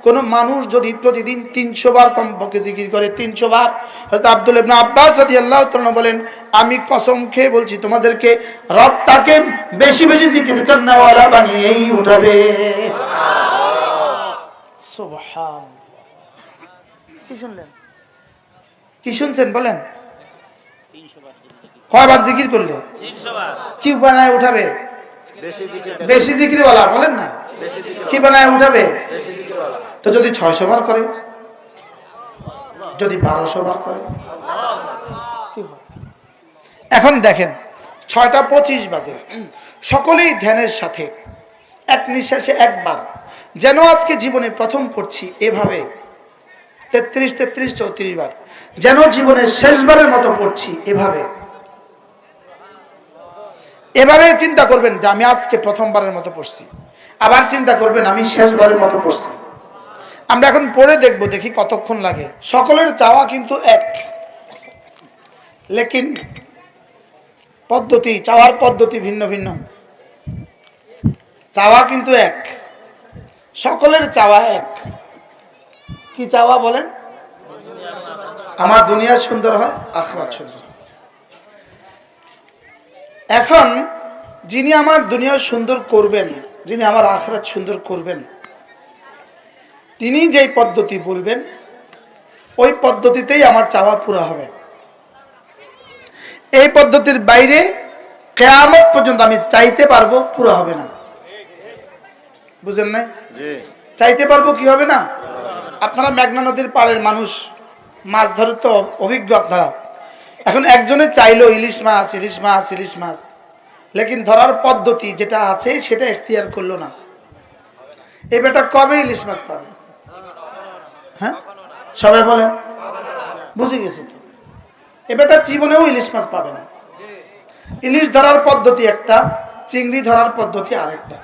কোন মানুষ যদি প্রতিদিন 300 বার কমপক্ষে জিকির করে, 300 বার, হযরত আব্দুল্লাহ ইবনে আব্বাস রাদিয়াল্লাহু তাআলা বলেন, আমি কসম খেয়ে বলছি তোমাদেরকে রব তাকে বেশি বেশি জিকির করনেওয়ালা বানিয়েই উঠাবে। সুবহান। কি শুনলেন? কি শুনছেন বলেন? 300 বার কয়বার জিকির করলে? 300 বার। কি বানায় উঠাবে? বেশি জিকিরওয়ালা বলেন না, কি বানায় উঠাবে? তো যদি 600 বার করে, যদি 1200 বার করে কি হয়? এখন দেখেন 6:25 বাজে, সকলেই ধ্যানের সাথে এক নিঃশ্বাসে একবার, যেন আজকে জীবনে প্রথম পড়ছি এভাবে 33 33 34 বার, যেন জীবনের শেষবারের মতো পড়ছি এভাবে। এভাবে চিন্তা করবেন যে আমি আজকে প্রথমবারের মতো পড়ছি, আবার চিন্তা করবেন আমি শেষবারের মতো পড়ছি। আমরা এখন পড়ে দেখব, দেখি কতক্ষণ লাগে। সকলের চাওয়া কিন্তু এক, লেকিন পদ্ধতি, চাওয়ার পদ্ধতি ভিন্ন ভিন্ন। চাওয়া কিন্তু এক, সকলের চাওয়া এক। কি চাওয়া বলেন? আমার দুনিয়া সুন্দর হয়, আখিরাত সুন্দর। এখন যিনি আমার দুনিয়া সুন্দর করবেন, যিনি আমার আখিরাত সুন্দর করবেন, তিনি যেই পদ্ধতি বলবেন ওই পদ্ধতিতেই আমার চাওয়া পুরো হবে। এই পদ্ধতির বাইরে কিয়ামত পর্যন্ত আমি চাইতে পারবো, পুরো হবে না। বুঝেন নাই? চাইতে পারবো, কি হবে না? আপনারা মেঘনা নদীর পাড়ের মানুষ, মাছ ধরে তো অভিজ্ঞ আপনারা। এখন একজনে চাইলো ইলিশ মাছ, ইলিশ মাছ, ইলিশ মাছ, লেকিন ধরার পদ্ধতি যেটা আছে সেটা এখতিয়ার করলো না। এই বেটা কবে ইলিশ মাছ পাবে? হ্যাঁ, সবাই বলেন। বুঝে গেছে তো, এ বেটা জীবনেও ইলিশ মাছ পাবে না। ইলিশ ধরার পদ্ধতি একটা, চিংড়ি ধরার পদ্ধতি আরেকটা।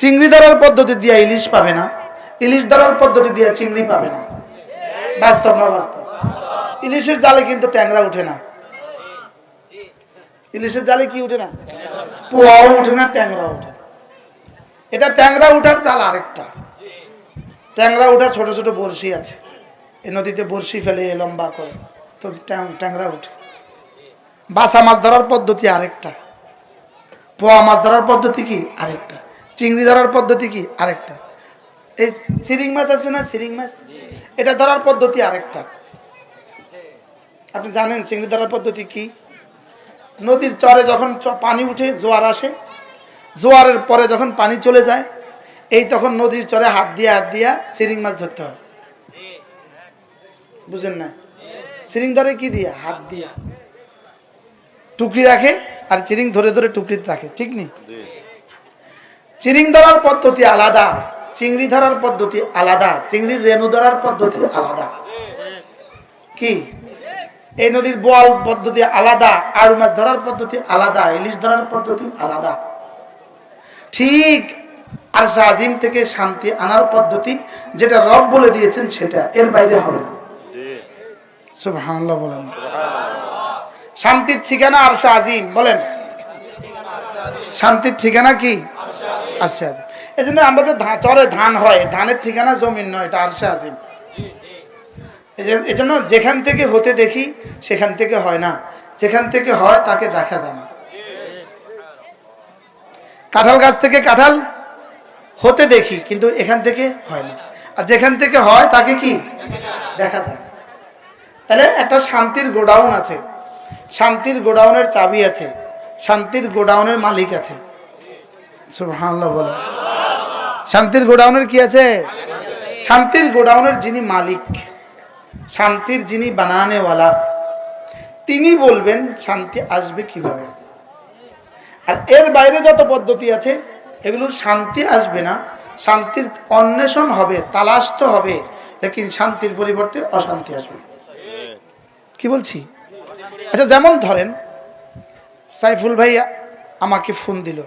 চিংড়ি ধরার পদ্ধতি দিয়ে ইলিশ পাবে না, ইলিশ ধরার পদ্ধতি দিয়ে চিংড়ি পাবে না। বাস্তব না বাস্তব? ইলিশের জালে কিন্তু ট্যাংরা উঠে না। ইলিশের জালে কি উঠে না? পোয়াও উঠে না, ট্যাংরা উঠে। এটা ট্যাংরা উঠার জাল আরেকটা। ট্যাংরা উঠার ছোট ছোট বড়শি আছে, এই নদীতে বড়শি ফেলে লম্বা করে, তো ট্যাংরা উঠে। বাসা মাছ ধরার পদ্ধতি আরেকটা, পোয়া মাছ ধরার পদ্ধতি কি আরেকটা, চিংড়ি ধরার পদ্ধতি কি আরেকটা। এই চিরিং মাছ আছে না, চিরিং মাছ, এটা ধরার পদ্ধতি আরেকটা। আপনি জানেন চিংড়ি ধরার পদ্ধতি কি? নদীর চরে যখন পানি উঠে, জোয়ার আসে, জোয়ারের পরে যখন পানি চলে যায়, এই তখন নদীর চরে হাত দিয়া চিরিং মাছ ধরতে হয়। বুঝেন না? চিরিং ধরে কি দিয়া? হাত দিয়া টুকরি রাখে, আর চিরিং ধরে ধরে টুকরিতে রাখে, ঠিক নেই? চিরিং ধরার পদ্ধতি আলাদা, চিংড়ি ধরার পদ্ধতি আলাদা, চিংড়ির রেণু ধরার পদ্ধতি আলাদা। কি? এই নদীর বোয়াল পদ্ধতি আলাদা, আড়ু মাছ ধরার পদ্ধতি আলাদা, ইলিশ ধরার পদ্ধতি আলাদা। ঠিক আরশ আজিম থেকে শান্তি আনার পদ্ধতি যেটা রব বলে দিয়েছেন সেটা, এর বাইরে হবে না। সুবহানাল্লাহ বলেন। শান্তির ঠিকানা আরশ আজিম, বলেন। শান্তির ঠিকানা কি? আরশ আজিম। এই জন্য আমরা যে চরে ধান হয়, ধানের ঠিকানা জমিন নয়, এটা আরশ আজিম। এই জন্য যেখান থেকে হতে দেখি সেখান থেকে হয় না, যেখান থেকে হয় তাকে দেখা যায় না। কাঁঠাল গাছ থেকে কাঁঠাল হতে দেখি, কিন্তু এখান থেকে হয় না, আর যেখান থেকে হয় তাকে কি দেখা যায়। তাহলে একটা শান্তির গোডাউন আছে, শান্তির গোডাউনের চাবি আছে, শান্তির গোডাউনের মালিক আছে। সুবহানাল্লাহ বলে। শান্তির গোডাউনের কি আছে? শান্তির গোডাউনের যিনি মালিক, শান্তির যিনি বানানেওয়ালা, তিনি বলবেন শান্তি আসবে কিভাবে। আর এর বাইরে যত পদ্ধতি আছে এগুলোর শান্তি আসবে না, শান্তির অন্বেষণ হবে, তালাশ তো হবে, লেকিন শান্তির পরিবর্তে অশান্তি আসবে। কি বলছি? আচ্ছা, যেমন ধরেন সাইফুল ভাই আমাকে ফোন দিল,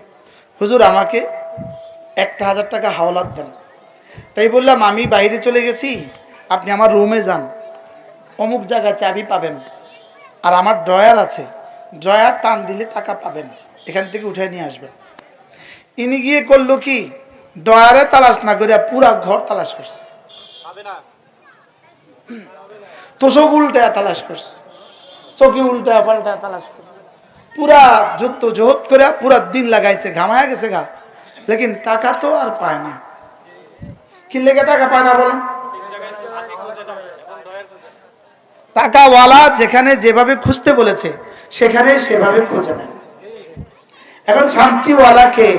হুজুর আমাকে 1000 টাকা হাওলাত দেন। তাই বললাম আমি বাইরে চলে গেছি, আপনি আমার রুমে যান, অমুক জায়গায় চাবি পাবেন, আর আমার ড্রয়ার আছে, ড্রয়ার টান দিলে টাকা পাবেন, এখান থেকে উঠে নিয়ে আসবেন। ইনি গিয়ে করলো কি, ডয়ারে তালাশ না করে পুরা ঘর তালাশ করছে, তোষক উল্টা তালাশ করছে, চৌকি উল্টা পাল্টা তালাশ করছে, পুরা যুদ্ধ জোহদ করে পুরা দিন লাগাইছে, ঘামায়া গেছে গা, লেকিন টাকা তো আর পায় না। কি লেগে টাকা পায় না বলেন? টাকাওয়ালা যেখানে যেভাবে খুঁজতে বলেছে সেখানে সেভাবে খোঁজে নেয়। এখন শান্তিওয়ালা কে?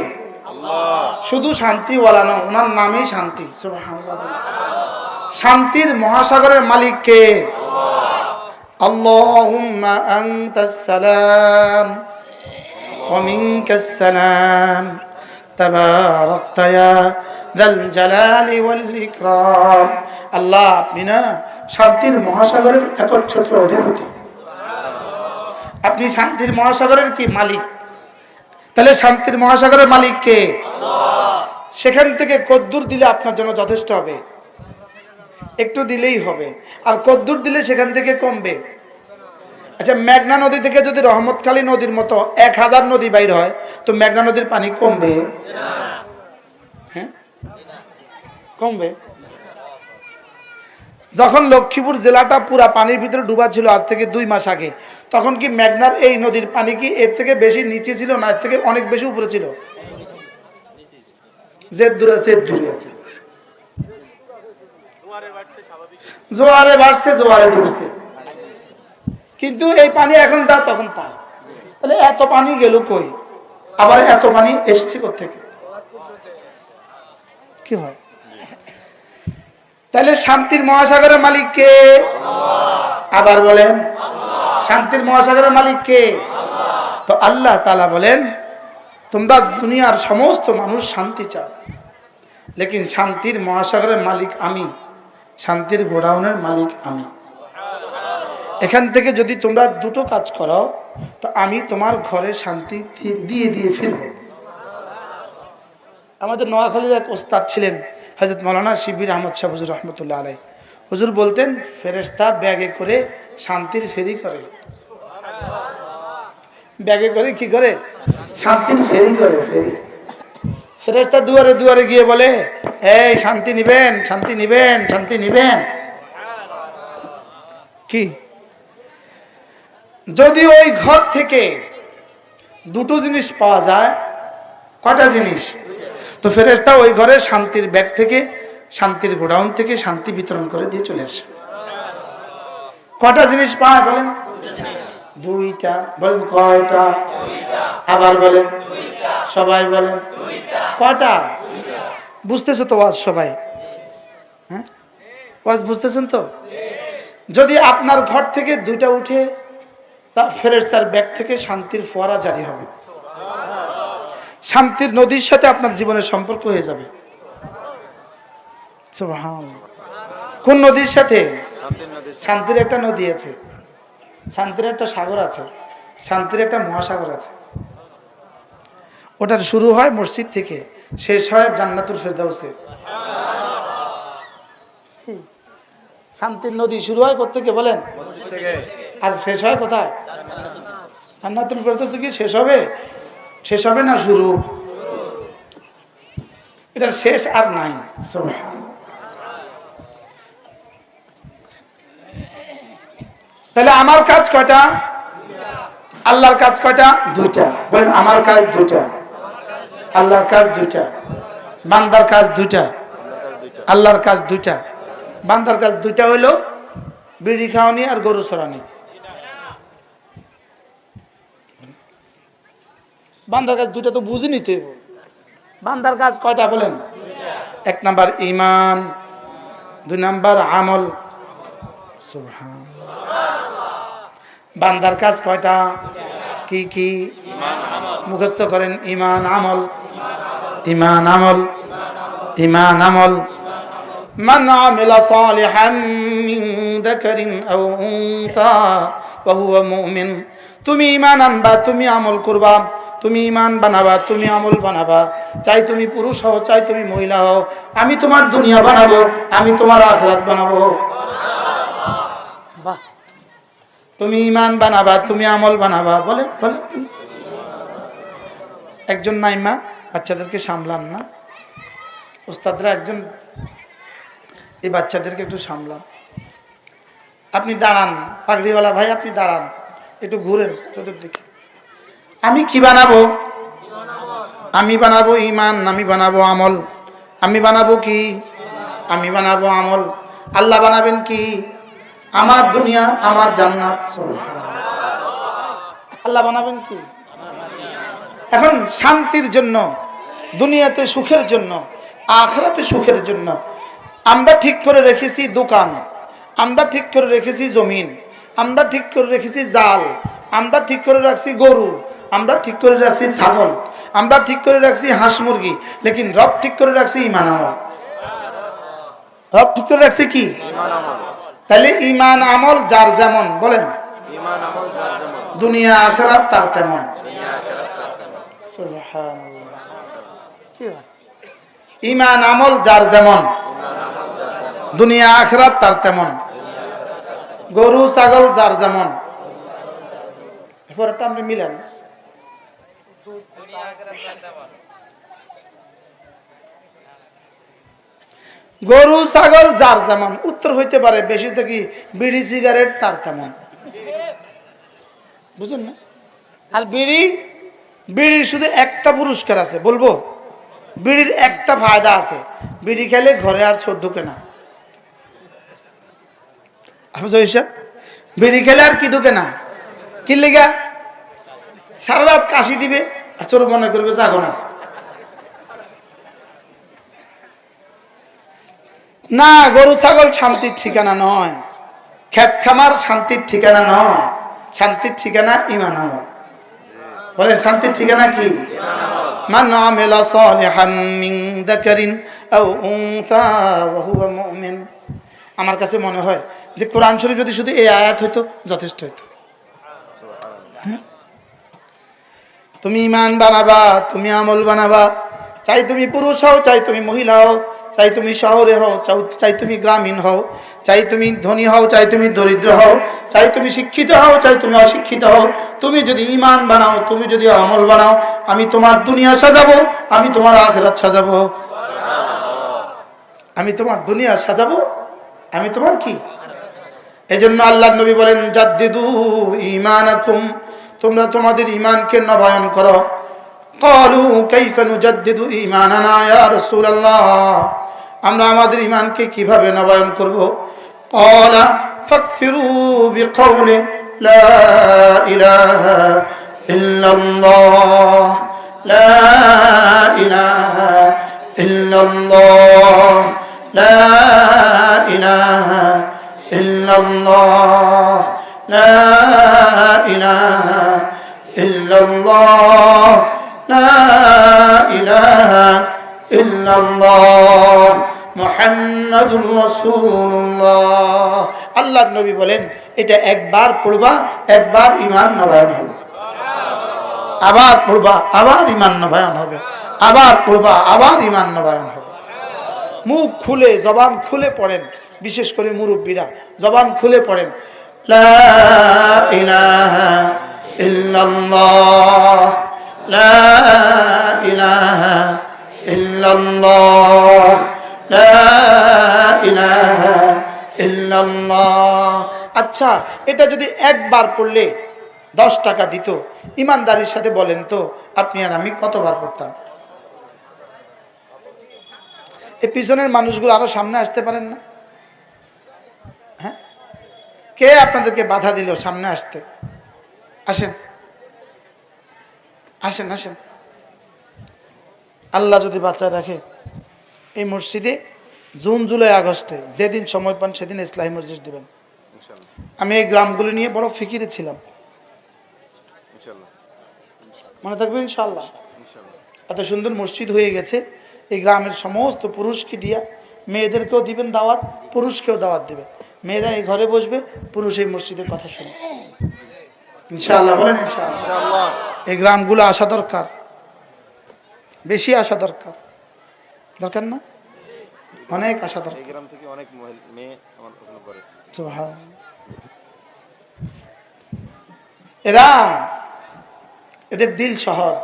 শুধু শান্তিওয়ালা না, ওনার নামেই শান্তি। সুবহানাল্লাহ। শান্তির মহাসাগরের মালিক কে? আল্লাহুম্মা আনতাস সালাম ওয়া মিনকাস সালাম তাবারাকতা ইয়া যাল জালালি ওয়াল ইকরাম। আল্লাহ, আপনি না শান্তির মহাসাগরের একচ্ছত্র অধিপতি, আপনি শান্তির মহাসাগরের কি মালিক। তাহলে শান্তির মহাসাগরের মালিক কে? সেখান থেকে কদ্দুর দিলে আপনার জন্য যথেষ্ট হবে, একটু দিলেই হবে। আর কদ্দুর দিলে সেখান থেকে কমবে। আচ্ছা, মেঘনা নদী থেকে যদি রহমতখালী নদীর মতো 1000 নদী বাইর হয় তো মেঘনা নদীর পানি কমবে? হ্যাঁ, কমবে। যখন লক্ষ্মীপুর জেলাটা পুরা পানির ভিতরে ডুবা ছিল আজ থেকে 2 মাস আগে, তখন কি মেঘনার এই নদীর পানি কি এর থেকে বেশি নিচে ছিল না এর থেকে অনেক বেশি উপরে ছিল? যে দূরে আছে দূরে আছে, জোয়ারে বাড়ছে জোয়ারে ডুবছে, কিন্তু এই পানি এখন যা তখন তা। তাহলে এত পানি গেল কই? আবার এত পানি এসছে কোত্থেকে? কি হয়? তাহলে শান্তির মহাসাগরের মালিক কে? আবার বলেন, শান্তির মহাসাগরের মালিক কে? তো আল্লাহ তাআলা বলেন, তোমরা দুনিয়ার সমস্ত মানুষ শান্তি চাও, লেকিন শান্তির মহাসাগরের মালিক আমি, শান্তির গোডাউনের মালিক আমি। এখান থেকে যদি তোমরা দুটো কাজ করো তো আমি তোমার ঘরে শান্তি দিয়ে দিয়ে ফিরব। আমাদের নোয়াখালীর এক ওস্তাদ ছিলেন হযরত মাওলানা শিবির আহমদ শাহ হুজুর রহমতুল্লাহ আলাইহি। হুজুর বলতেন, ফেরেশতা ব্যাগে করে শান্তির ফেরি করে। ব্যাগে করে কি করে? শান্তির ফেরি করে। ফেরি ফেরেশতা দুয়ারে দুয়ারে গিয়ে বলে, এই শান্তি নিবেন, শান্তি নিবেন, শান্তি নিবেন। কি যদি ওই ঘর থেকে দুটো জিনিস পাওয়া যায়, কয়টা জিনিস? তো ফেরেশতা ওই ঘরে শান্তির ব্যাগ থেকে, শান্তির গোডাউন থেকে শান্তি বিতরণ করে দিয়ে চলে আসে। কয়টা জিনিস পায় বলেন? 2টা। বলেন কয়টা? আবার বলেন, সবাই বলেন কয়টা? বুঝতেছো তো ওয়াজ সবাই? হ্যাঁ, ওয়াজ বুঝতেছেন তো? যদি আপনার ঘর থেকে 2টা উঠে তা ফেরেশতার ব্যাগ থেকে শান্তির ফোয়ারা জারি হবে, শান্তির নদীর সাথে আপনার জীবনের সম্পর্ক হয়ে যাবে। সুবহানাল্লাহ। কোন নদীর সাথে? শান্তির একটা নদী আছে, শান্তির একটা সাগর আছে, শান্তির একটা মহাসাগর আছে। ওটার শুরু হয় মসজিদ থেকে, শেষ হয় জান্নাতুল ফেরদাউসে। শান্তির নদী শুরু হয় কোথা থেকে বলেন? মসজিদ থেকে। আর শেষ হয় কোথায়? জান্নাতুল ফেরদাউসে। কি শেষ হবে? শেষ হবে না শুরু? এটা শেষ আর নাই। তাহলে আমার কাজ কয়টা? আল্লাহর কাজ কয়টা? 2টা। বলেন, আমার কাজ 2টা, আল্লাহর কাজ 2টা। বান্দার কাজ 2টা, আল্লাহর কাজ 2টা। বান্দার কাজ 2টা হইল বিড়ি খাওয়ানি আর গরু চড়ানি। বান্দার কাজ 2টা তো বুঝে নিতে হবে। বান্দার কাজ কয়টা বলেন? 1 নাম্বার ঈমান, 2 নাম্বার আমল। সুবহানাল্লাহ। বান্দার কাজ কয়টা? কি কি? মুখস্থ করেন। ঈমান, আমল, ঈমান, আমল, ঈমান, আমল। মান আমিলা সালিহান মিন যাকারিন আও উনসা ওয়া হুয়া মুমিন। তুমি ঈমান আনবা, তুমি আমল করবা, তুমি ঈমান বানাবা, তুমি আমল বানাবা। চাই তুমি পুরুষ হও, চাই তুমি মহিলা হও, আমি তোমার দুনিয়া বানাবো, আমি তোমার আখিরাত বানাবো। বাহ! তুমি ঈমান বানাবা, তুমি আমল বানাবা। বলে বলে একজন নাইমা বাচ্চাদেরকে সামলান না, উস্তাদরা একজন এই বাচ্চাদেরকে একটু সামলান। আপনি দাঁড়ান, পাগড়িওয়ালা ভাই আপনি দাঁড়ান, একটু ঘুরেন চতুর্দিকে। আমি কি বানাবো? আমি বানাবো ঈমান, আমি বানাবো আমল। আমি বানাবো কি? আমি বানাবো আমল। আল্লাহ বানাবেন কি? আমার দুনিয়া, আমার জান্নাত। আল্লাহ বানাবেন কি? এখন শান্তির জন্য, দুনিয়াতে সুখের জন্য, আখিরাতে সুখের জন্য আমরা ঠিক করে রেখেছি দোকান, আমরা ঠিক করে রেখেছি জমিন, আমরা ঠিক করে রেখেছি জাল, আমরা ঠিক করে রাখছি গরু, আমরা ঠিক করে রাখছি ছাগল, আমরা ঠিক করে রাখছি হাঁস মুরগি, লেকিন রব ঠিক করে রাখছি ঈমান আমল। রব ঠিক করে রাখছে কি? তাহলে ঈমান আমল যার যেমন, বলেন দুনিয়া আখিরাত তার তেমন। সুবহানাল্লাহ। কি হয়? ঈমান আমল যার যেমন, দুনিয়া আখিরাত তার তেমন। গরু ছাগল যার যেমন। এরপরটা আপনি মিলেন। গরু ছাগল যার যেমন, উত্তর হইতে পারে বেশি তো কি বিড়ি সিগারেট তার তেমন। বুঝুন না? আর বিড়ির শুধু একটা পুরস্কার আছে, বলবো বিড়ির একটা ফায়দা আছে, বিড়ি খেলে ঘরে আর চোর ঢুকে না। বিড়ি খেলে আর কি ঢুকে না? কি লেগা? সারা রাত কাশি দিবে আর চোর মনে করবে জাগন আছে। না, গরু ছাগল শান্তির ঠিকানা নয়, ক্ষেত খামার শান্তির ঠিকানা নয়, শান্তির ঠিকানা ঈমান আমল। বলেন শান্তির ঠিকানা কি? মান আমিলা সালিহাম মিন যাকারিন আও উনসা ওয়া হুয়া মুমিন। আমার কাছে মনে হয় যে কোরআন শরীফ যদি শুধু এই আয়াত হইতো যথেষ্ট হইতো। তুমি ঈমান বানাবা, তুমি আমল বানাবা, চাই তুমি পুরুষ হও, চাই তুমি মহিলা হও, চাই তুমি শহরে হও, চাই তুমি গ্রামীণ হও, চাই তুমি ধনী হও, চাই তুমি দরিদ্র হও, চাই তুমি শিক্ষিত হও, চাই তুমি অশিক্ষিত হও, তুমি যদি ঈমান বানাও, তুমি যদি আমল বানাও, আমি তোমার দুনিয়া সাজাবো, আমি তোমার আখিরাত সাজাবো। আমি তোমার দুনিয়া সাজাবো, আমি তোমার কি? এজন্য আল্লাহর নবী বলেন জাদ্দিদু ঈমানাকুম, তোমরা তোমাদের ঈমানকে নবায়ন করো। ক্বালু কাইফা নুজাদ্দিদু ঈমানানা ইয়া রাসূলুল্লাহ, আমরা আমাদের ঈমানকে কিভাবে নবায়ন করব? ক্বালা ফাকসিরু বিকাউলি লা ইলাহা ইল্লাল্লাহ, লা ইলাহা ইল্লাল্লাহ, লা ইলাহা ইল্লাল্লাহ, লা ইলাহা ইল্লাল্লাহ, লা ইলাহা ইল্লাল্লাহ মুহাম্মাদুর রাসূলুল্লাহ। আল্লাহর নবী বলেন এটা একবার পড়বা, একবার ঈমান নবায়ন হবে, আবার পড়বা আবার ঈমান নবায়ন হবে, আবার পড়বা আবার ঈমান নবায়ন হবে। মুখ খুলে জবান খুলে পড়েন, বিশেষ করে মুরব্বীরা জবান খুলে পড়েন লা ইলাহা ইল্লাল্লাহ, লা ইলাহা ইল্লাল্লাহ, লা ইলাহা ইল্লাল্লাহ। আচ্ছা, এটা যদি একবার পড়লে 10 টাকা দিত, ইমানদারির সাথে বলেন তো আপনি আর আমি কতবার পড়তাম? এই পিছনের মানুষগুলো আরো সামনে আসতে পারেন না? হ্যাঁ, কে আপনাদেরকে বাধা দিল সামনে আসতে? আসেন আসেন আসেন। আল্লাহ যদি বাচ্চায় রাখে, এই মসজিদে জুন জুলাই আগস্টে যেদিন সময় পান সেদিন ইসলামী মসজিদ দিবেন। আমি এই গ্রামগুলি নিয়ে বড় ফিকিরে ছিলাম, মনে থাকবে ইনশাআল্লাহ। এত সুন্দর মসজিদ হয়ে গেছে, এই গ্রামের সমস্ত পুরুষকে দিয়া মেয়েদেরকেও দিবেন দাওয়াত, পুরুষকেও দাওয়াত দিবেন। মেয়েরা এই ঘরে বসবে, পুরুষ এই মসজিদের কথা শুনে ইনশাআল্লাহ। বলেন ইনশাআল্লাহ। এই গ্রামগুলো আসা দরকার, বেশি আসা দরকার, দরকার না? অনেক আসা দরকার। এই গ্রাম থেকে অনেক মেয়ে আমার ওখানে পড়ে। সুবহানাল্লাহ। এদের দিল সহজ,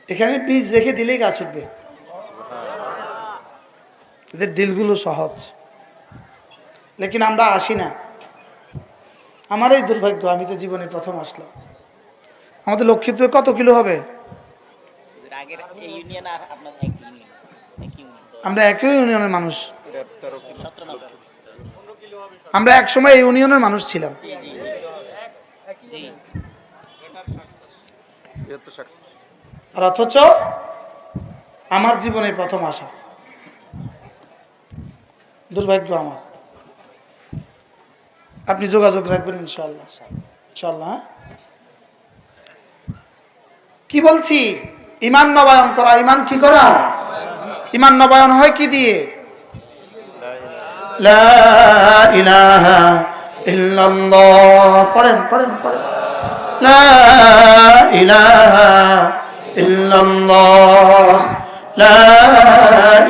এখানে বীজ রেখে দিলেই গাছ উঠবে। এদের দিলগুলো সহজ, লেকিন আমরা আসি না। আমার এই দুর্ভাগ্য, আমি তো জীবনে প্রথম আসলাম। আমাদের লক্ষ্মীপুরে কত কিলো হবে? আগের এই ইউনিয়ন আর আপনার এক ইউনিয়ন, এক ইউনিয়ন আমরা একই ইউনিয়নের মানুষ, 17 আমরা একসময় এই ইউনিয়নের মানুষ ছিলাম। জি আর অথচ আমার জীবনে প্রথম আসা, দুর্ভাগ্য আমার। আপনি যোগাযোগ রাখবেন ইনশাআল্লাহ, ইনশাআল্লাহ। কি বলছি? ঈমান নবায়ন করা। ঈমান কি করা? ঈমান নবায়ন হয় কি দিয়ে? লা ইলাহা ইল্লাল্লাহ। পড়েন পড়েন পড়েন। লা ইলাহা ইল্লাল্লাহ, লা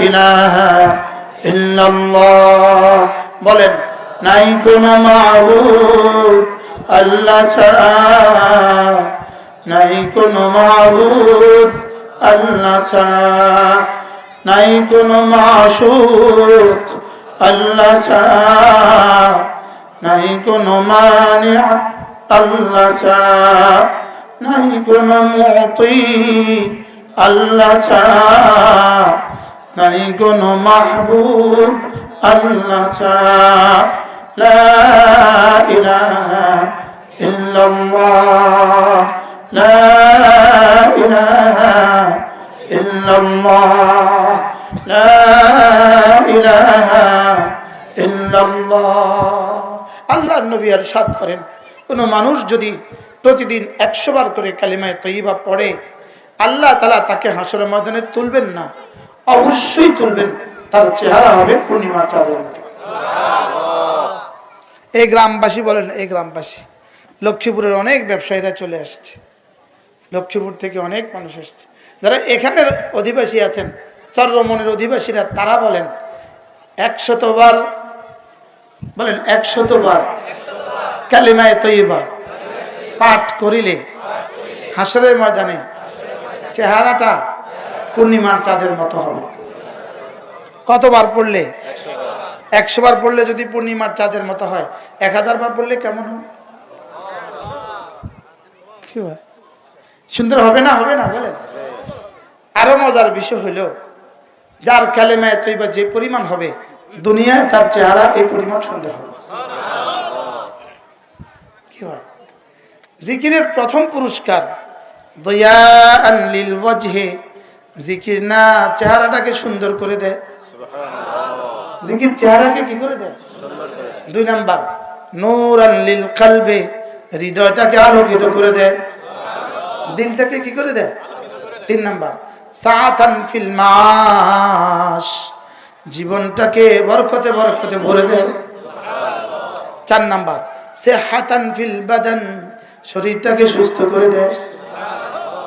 ইলাহা ইল্লাল্লাহ। বলেন, নাই কোনো মাবুদ আল্লাহ ছাড়া, নাই কোনো মাবুদ আল্লাহ ছাড়া, নাই কোনো মাশূক আল্লাহ ছাড়া, নাই কোনো মানি আল্লাহ ছাড়া, নাই কোনো মুতি আল্লাহ ছাড়া, নাই কোনো মাহবুব আল্লাহ ছাড়া। লা ইলাহা ইল্লাল্লাহ, লা ইলাহা ইল্লাল্লাহ, লা ইলাহা ইল্লাল্লাহ। আল্লাহর নবী ইরশাদ করেন, কোন মানুষ যদি প্রতিদিন 100 বার করে কালিমায়ে তয়্যিবা পড়ে, আল্লাহ তাআলা তাকে হাসরের ময়দানে তুলবেন না, অবশ্যই তুলবেন। তার চেহারা হবে পূর্ণিমার চাঁদের মতো। এই গ্রামবাসী বলেন, এই গ্রামবাসী, লক্ষ্মীপুরের অনেক ব্যবসায়ীরা চলে আসছে, লক্ষ্মীপুর থেকে অনেক মানুষ এসছে। যারা এখানের অধিবাসী আছেন, চরমনের অধিবাসীরা, তারা বলেন 100 বার, বলেন 100 বার কালিমায়ে তয়্যিবা পাঠ করিলে হাসরের ময়দানে চেহারাটা পূর্ণিমার চাঁদের মতো হবে। কতবার পড়লে? 100 বার পড়লে যদি পূর্ণিমার চাঁদের মতো হয়, 1000 বার পড়লে কেমন হবে? কি হয়? সুন্দর হবে না? হবে না? বলেন। আরো মজার বিষয় হলো, যার কালেমায়ে তয়্যিবা যে পরিমাণ হবে, দুনিয়ায় তার চেহারা এই পরিমাণ সুন্দর হবে। কি হয়? জিকিরের প্রথম পুরস্কার দয়াআন লিল ওয়াজহি। জিকির না চেহারাটাকে সুন্দর করে দেয়, জিকির চেহারাকে কি করে দেয়? 2 নাম্বার নূরান লিল কলবি, হৃদয়টাকে আলোকিত করে দেয়, দিলটাকে কি করে দেয়? 3 নাম্বার সাআতান ফিল মাস, জীবনটাকে বরকতে বরকতে ভরে দেয়। 4 নাম্বার সিহাতান ফিল বাদান, শরীরটাকে সুস্থ করে দেয়।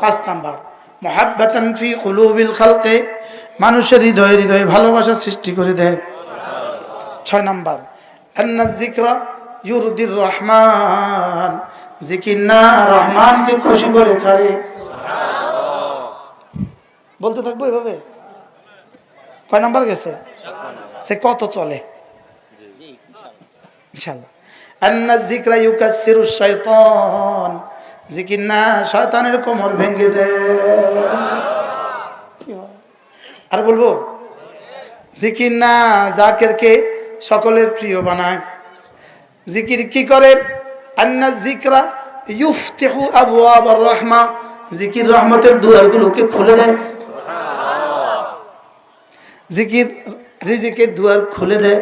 5 নাম্বার মুহাব্বাতান ফি কুলুবিল খালকি, মানুষের হৃদয়ে হৃদয়ে ভালোবাসা সৃষ্টি করে দেয়। 6 নাম্বার আন্না যিকরা ইউরদির রহমান, জিকির না রহমানকে খুশি করে ছাড়ে। বলতে থাকবো এভাবে? কয় নাম্বার গেছে? সে কত চলে ইনশাআল্লাহ। আন্না যিকরা ইউকাসসিরু শাইতান, জিকির না শয়তানের কোমর ভেঙে দেয়। আর বলবো, জিকির না জাকিরকে সকলের প্রিয় বানায়। জিকির কি করে? আন্না যিকরা ইফতিহু আবওয়াবার রাহমা, জিকির রহমতের দুয়ারগুলোকে খুলে দেয়। জিকির রিজিকের দুয়ার খুলে দেয়।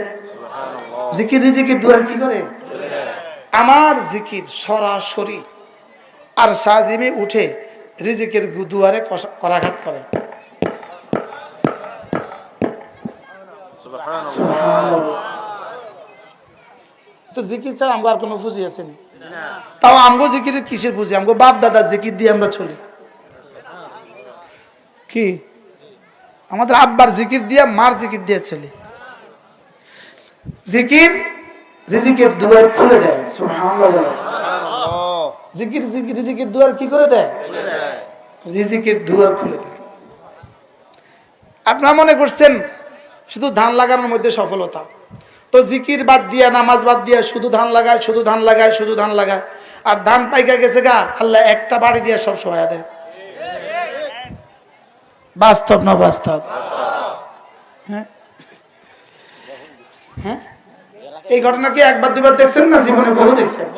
জিকির রিজিকের দুয়ার কি করে? আমার জিকির সরাসরি আর সাজিমে উঠে রিজিকের দুয়ারে করাঘাত করে। তো জিকির ছাড়া আমগো আর কোনো পুঁজি আছে না? তাও আমগো জিকিরের কিসের পুঁজি? আমগো বাপ দাদার জিকির দিয়ে আমরা চলি। কি আমাদের আব্বার জিকির দিয়ে, মার জিকির দিয়ে চলি। জিকির রিজিকের দুয়ার খুলে দেয়। সুবহানাল্লাহ। জিকির জিকির রিজিকের দুয়ার কি করে দেয়? রিজিকের দুয়ার খুলে দেয়। আপনারা মনে করছেন শুধু ধান লাগানোর মধ্যে সফলতা। তো জিকির বাদ দিয়া, নামাজ বাদ দিয়া শুধু ধান লাগায়, শুধু ধান লাগায়, শুধু ধান লাগায়। আর ধান পাইকা গেছে গা, আল্লাহ একটা বাড়ি দিয়ে সব সহায় দেয়। বাস্তব না বাস্তব? হ্যাঁ হ্যাঁ, এই ঘটনা কি একবার দুবার দেখছেন না? জীবনে বহু দেখছেন।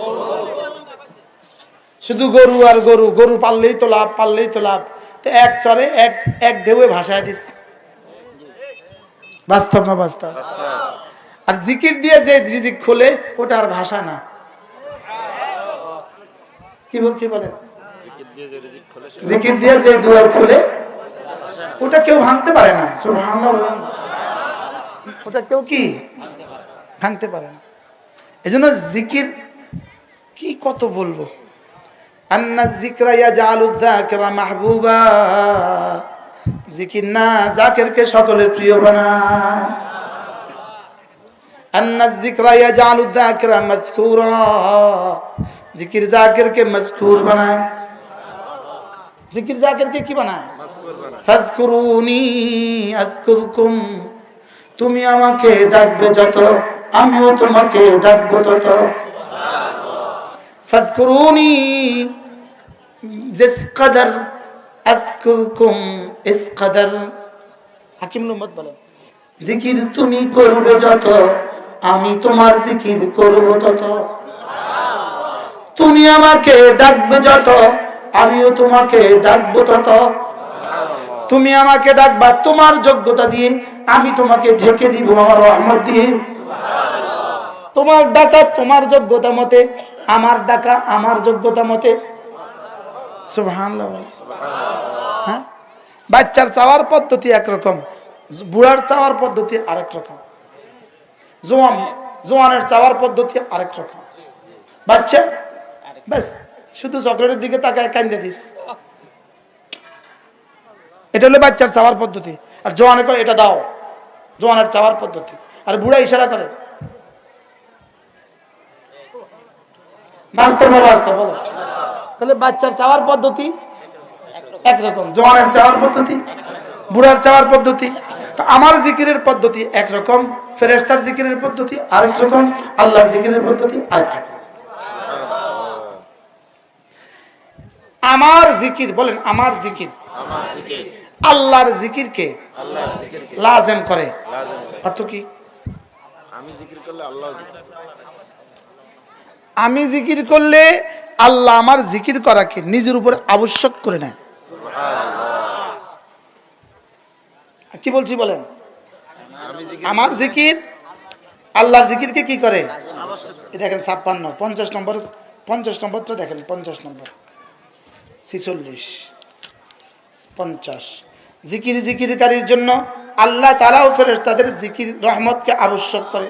শুধু গরু আর গরু, গরু পাললেই তো লাভ, পাললেই তো লাভ। তো এক চরে এক ঢেউয়ে ভাসায় দিচ্ছে। বাস্তব না বাস্তব? আর জিকির দিয়ে যে রিজিক খোলে ওটা আর ভাষা না। কি বলছি বলেন? জিকির দিয়ে যে দুয়ার খোলে ওটা কেউ ভাঙতে পারে না। সুবহানাল্লাহ। ওটা কেউ কি ভাঙতে পারে না। এজন্য জিকির কি কত বলবো। আন্না যিকরা ইয়াজআলুয যাকিরা মাহবুবা, জিকির না জাকিরকে সকলের প্রিয় বানায়। আন্না যিকরা ইয়াজআলুয যাকিরা মাযকুরা, জিকির জাকিরকে মজকুর বানায়। জিকির জাকিরকে কি বানায়? ফাযকুরুনি আযকুরকুম, তুমি আমাকে ডাকবে যত আমিও তোমাকে ডাকবো তত। ফাযকুরুনি জিস কদর আযকুরকুম ইস কদর। হাকিম লুম্মত বলেন, জিকির তুমি করবে যত আমি তোমার জিকির করব তত। তুমি আমাকে ডাকবে যত আমিও তোমাকে ডাকবো তত। তুমি আমাকে ডাকবা তোমার যোগ্যতা দিয়ে, আমি তোমাকে ঢেকে দিব আমার রহমত দিয়ে। তোমার ডাকা তোমার যোগ্যতা মতে, আমার ডাকা আমার যোগ্যতা মতে। সুবহানাল্লাহ। হ্যাঁ, বাচ্চার চাওয়ার পদ্ধতি একরকম, বুড়ার চাওয়ার পদ্ধতি আরেক রকম, জোয়ানের চাওয়ার পদ্ধতি আরেক রকম। বাচ্চা ব্যাস শুধু চকলেটের দিকে তাকায় কান্দে দিস, এটা হলো বাচ্চার চাওয়ার পদ্ধতি। আর জোয়ানে কয় এটা দাও, জোয়ানের চাওয়ার পদ্ধতি। আর বুড়া ইশারা করে। বাস্তব না বাস্তব? তাহলে বাচ্চার চাওয়ার পদ্ধতি একরকম, জোয়ানের চাওয়ার পদ্ধতি, বুড়ার চাওয়ার পদ্ধতি। তো আমার জিকিরের পদ্ধতি একরকম, ফেরেশতার জিকিরের পদ্ধতি আরেক রকম, আল্লাহর জিকিরের পদ্ধতি আরেক রকম। আমার জিকির বলেন, আমার জিকির আল্লাহর জিকিরকে লাজেম করে। অর্থ কি? আমি জিকির করলে আল্লাহ আমার জিকির করাকে নিজের উপর আবশ্যক করে নেয়। কি বলছি বলেন? আমার জিকির আল্লাহর জিকিরকে কি করে? দেখেন 56, 50 নম্বর, 50 নম্বরটা দেখেন, 50 নম্বর, 46, 50। জিকিরকারীর জন্য আল্লাহ তাআলাও ফেরেশতাদের জিকির রহমতকে আবশ্যক করে।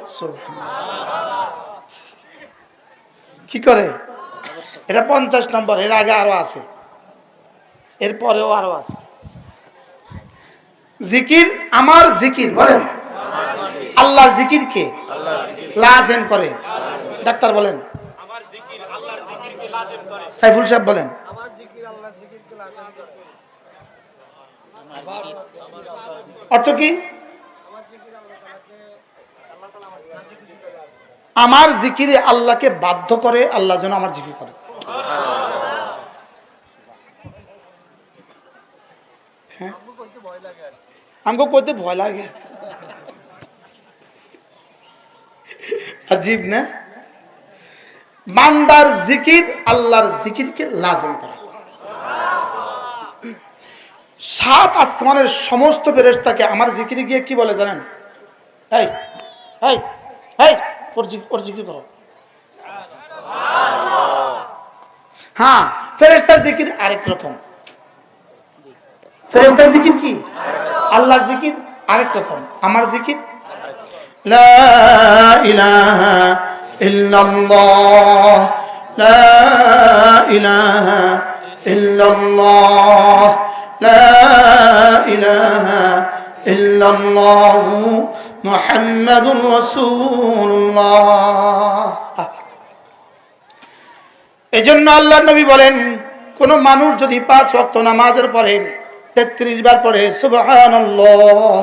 কি করে? এটা 50 নম্বর। এর আগে আরো আছে, এর পরেও আরো আছে। জিকির, আমার জিকির বলেন, আল্লাহর জিকিরকে লাজেম করে। ডাক্তার বলেন, সাইফুল সাহেব বলেন। অর্থ কি? আমার জিকিরে আল্লাহকে বাধ্য করে, আল্লাহ যেন আমার জিকির করে। হ্যাঁ, আমাকে কইতে ভয় লাগে। আজীব না? বান্দার জিকির আল্লাহর জিকিরকে লাজিম করে। 7 আসমানের সমস্ত ফেরেশতাকে আমার জিকিরে গিয়ে কি বলে জানেন? এই এই এই ওর জিকির করো। হ্যাঁ, ফেরেশতার জিকির আরেক রকম। ফেরেশতার জিকির কি? আল্লাহর জিকির আরেক রকম, আমার জিকির লা ইলাহা ইল্লাল্লাহ, লা ইলাহা ইল্লাল্লাহ, লা ইলাহা ইল্লাল্লাহ মুহাম্মাদুর রাসূলুল্লাহ। এজন্য আল্লাহর নবী বলেন, কোন মানুষ যদি 5 ওয়াক্ত নামাজের পরে 33 বার পড়ে সুবহানাল্লাহ,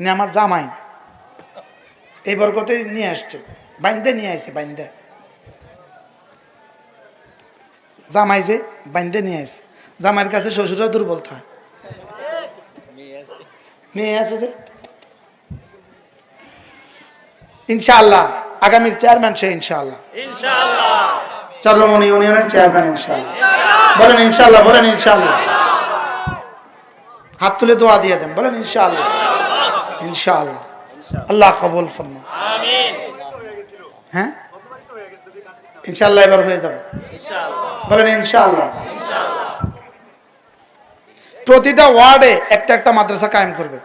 নি আমার জামাই এই বরকতে নিয়ে আসছে, বাইন্দে নিয়ে আসছে, বাইন্দে জামাই যে বাইন্দে নিয়ে আসছে। জামাইয়ের কাছে শ্বশুরা দুর্বল থাকে, মেয়ে আছে যে। ইনশাআল্লাহ আগামীর চেয়ারম্যান সে, ইনশাআল্লাহ চরমনি ইউনিয়নের চেয়ারম্যান, ইনশাআল্লাহ। বলেন ইনশাআল্লাহ, বলেন ইনশাআল্লাহ। হাত তুলে দোয়া দিয়ে দেন, বলেন ইনশাআল্লাহ, ইনশাআল্লাহ। আল্লাহ কবুল ফরমা, আমিন। হ্যাঁ ইনশাআল্লাহ এবার হয়ে যাবে, বলেন ইনশাআল্লাহ। প্রতিটা ওয়ার্ডে একটা একটা মাদ্রাসা কায়েম করবে,